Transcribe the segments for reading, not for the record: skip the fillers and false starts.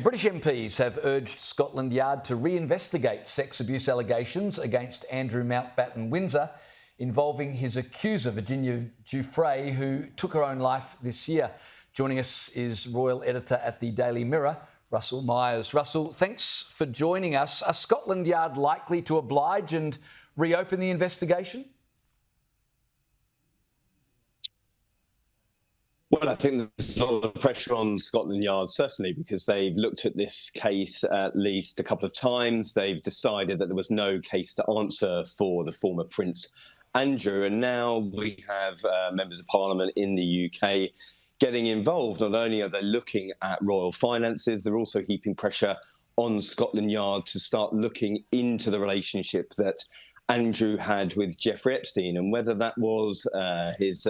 British MPs have urged Scotland Yard to reinvestigate sex abuse allegations against Andrew Mountbatten Windsor involving his accuser, Virginia Giuffre, who took her own life this year. Joining us is Royal Editor at the Daily Mirror, Russell Myers. Russell, thanks for joining us. Are Scotland Yard likely to oblige and reopen the investigation? Well, I think there's a lot of pressure on Scotland Yard, certainly, because they've looked at this case at least a couple of times. They've decided that there was no case to answer for the former Prince Andrew. And now we have members of Parliament in the UK getting involved. Not only are they looking at royal finances, they're also heaping pressure on Scotland Yard to start looking into the relationship that Andrew had with Jeffrey Epstein, and whether that was his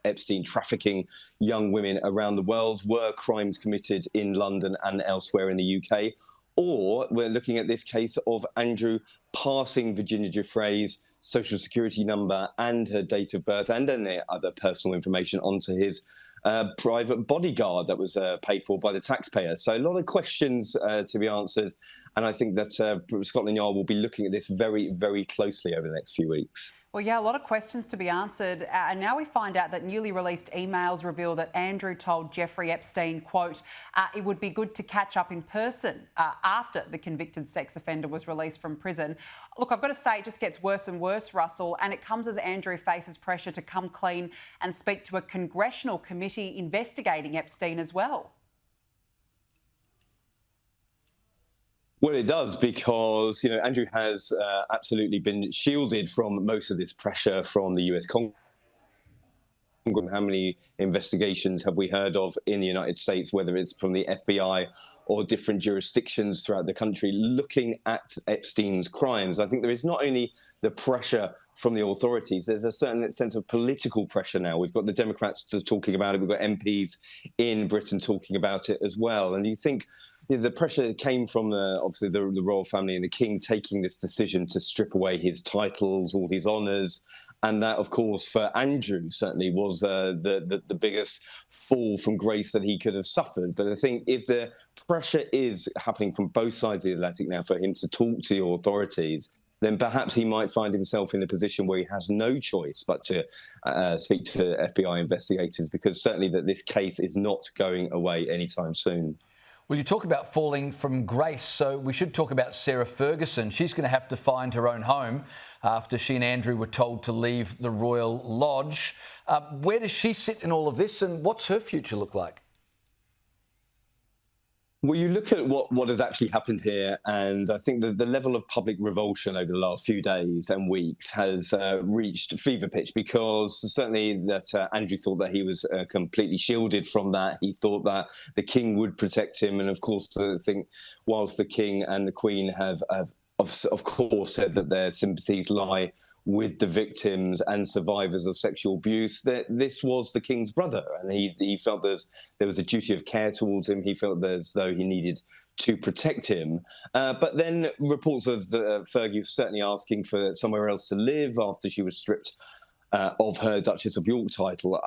Epstein trafficking young women around the world, were crimes committed in London and elsewhere in the UK, or we're looking at this case of Andrew passing Virginia Giuffre's social security number and her date of birth and any other personal information onto his private bodyguard that was paid for by the taxpayer. So a lot of questions to be answered. And I think that Scotland Yard will be looking at this very, very closely over the next few weeks. Well, yeah, a lot of questions to be answered. And now we find out that newly released emails reveal that Andrew told Jeffrey Epstein, quote, it would be good to catch up in person after the convicted sex offender was released from prison. Look, I've got to say, it just gets worse and worse, Russell, and it comes as Andrew faces pressure to come clean and speak to a congressional committee investigating Epstein as well. Well, it does, because, Andrew has absolutely been shielded from most of this pressure from the US Congress. How many investigations have we heard of in the United States, whether it's from the FBI or different jurisdictions throughout the country, looking at Epstein's crimes? I think there is not only the pressure from the authorities, there's a certain sense of political pressure now. We've got the Democrats talking about it. We've got MPs in Britain talking about it as well. And you think the pressure came from, obviously, the royal family and the king taking this decision to strip away his titles, all his honours. And that, of course, for Andrew, certainly was the biggest fall from grace that he could have suffered. But I think if the pressure is happening from both sides of the Atlantic now for him to talk to the authorities, then perhaps he might find himself in a position where he has no choice but to speak to FBI investigators, because certainly that this case is not going away anytime soon. Well, you talk about falling from grace, so we should talk about Sarah Ferguson. She's going to have to find her own home after she and Andrew were told to leave the Royal Lodge. Where does she sit in all of this, and what's her future look like? Well, you look at what has actually happened here, and I think that the level of public revulsion over the last few days and weeks has reached fever pitch, because certainly that Andrew thought that he was completely shielded from that. He thought that the king would protect him. And of course, I think whilst the king and the queen have of course said that their sympathies lie with the victims and survivors of sexual abuse, that this was the king's brother, and he felt there was a duty of care towards him. He felt as though he needed to protect him. But then reports of Fergie certainly asking for somewhere else to live after she was stripped of her Duchess of York title.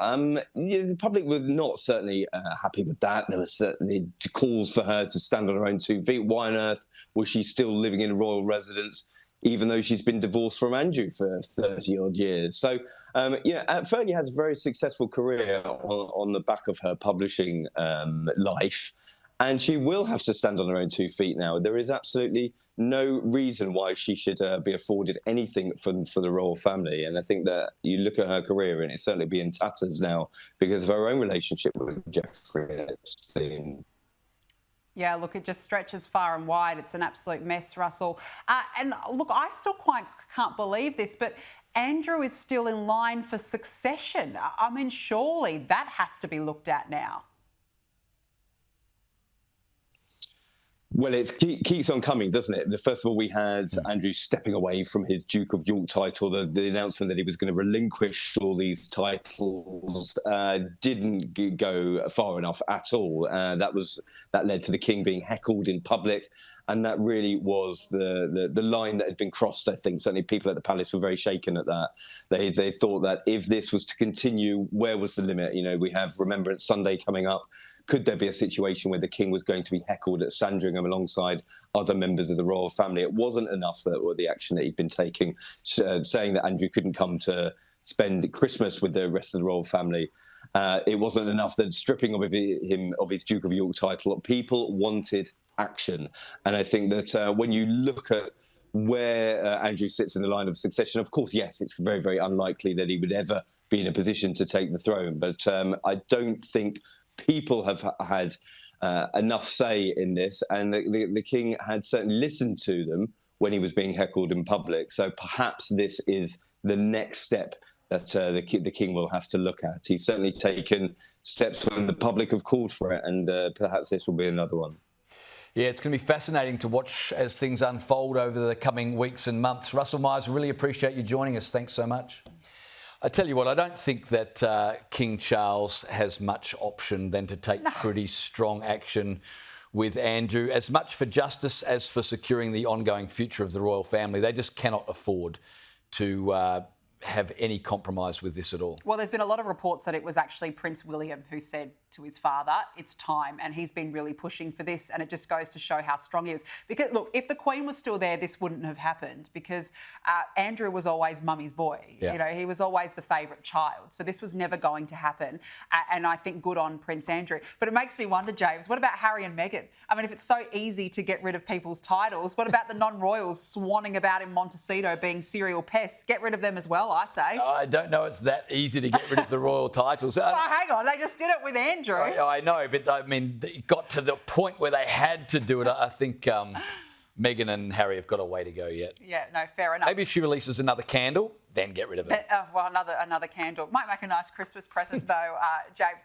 The public were not certainly happy with that. There was certainly calls for her to stand on her own 2 feet. Why on earth was she still living in a royal residence, even though she's been divorced from Andrew for 30-odd years? So, Fergie has a very successful career on the back of her publishing life. And she will have to stand on her own 2 feet now. There is absolutely no reason why she should be afforded anything for the royal family. And I think that you look at her career and it's certainly be in tatters now because of her own relationship with Jeffrey Epstein. Yeah, look, it just stretches far and wide. It's an absolute mess, Russell. And look, I still quite can't believe this, but Andrew is still in line for succession. I mean, surely that has to be looked at now. Well, it keeps on coming, doesn't it? First of all, we had Andrew stepping away from his Duke of York title. The announcement that he was going to relinquish all these titles didn't go far enough at all. That led to the king being heckled in public. And that really was the line that had been crossed, I think. Certainly people at the palace were very shaken at that. They thought that if this was to continue, where was the limit? You know, we have Remembrance Sunday coming up. Could there be a situation where the king was going to be heckled at Sandringham alongside other members of the royal family? It wasn't enough that the action that he'd been taking, saying that Andrew couldn't come to spend Christmas with the rest of the royal family. It wasn't enough that stripping him of his Duke of York title. People wanted action. And I think that when you look at where Andrew sits in the line of succession, of course, yes, it's very, very unlikely that he would ever be in a position to take the throne. But I don't think people have had enough say in this, and the king had certainly listened to them when he was being heckled in public. So perhaps this is the next step that the king will have to look at. He's certainly taken steps when the public have called for it, and perhaps this will be another one. Yeah, it's going to be fascinating to watch as things unfold over the coming weeks and months. Russell Myers, really appreciate you joining us. Thanks so much. I tell you what, I don't think that King Charles has much option than to take pretty strong action with Andrew, as much for justice as for securing the ongoing future of the royal family. They just cannot afford to have any compromise with this at all. Well, there's been a lot of reports that it was actually Prince William who said to his father, it's time, and he's been really pushing for this, and it just goes to show how strong he is. Because, look, if the Queen was still there, this wouldn't have happened, because Andrew was always mummy's boy. Yeah. You know, he was always the favourite child, so this was never going to happen, and I think good on Prince Andrew. But it makes me wonder, James, what about Harry and Meghan? I mean, if it's so easy to get rid of people's titles, what about the non-royals swanning about in Montecito being serial pests? Get rid of them as well, I say. I don't know it's that easy to get rid of the royal titles. Well, hang on, they just did it with Andrew. I know, but I mean, it got to the point where they had to do it. I think Meghan and Harry have got a way to go yet. Yeah, no, fair enough. Maybe if she releases another candle, then get rid of it. Well, another candle. Might make a nice Christmas present, though, James.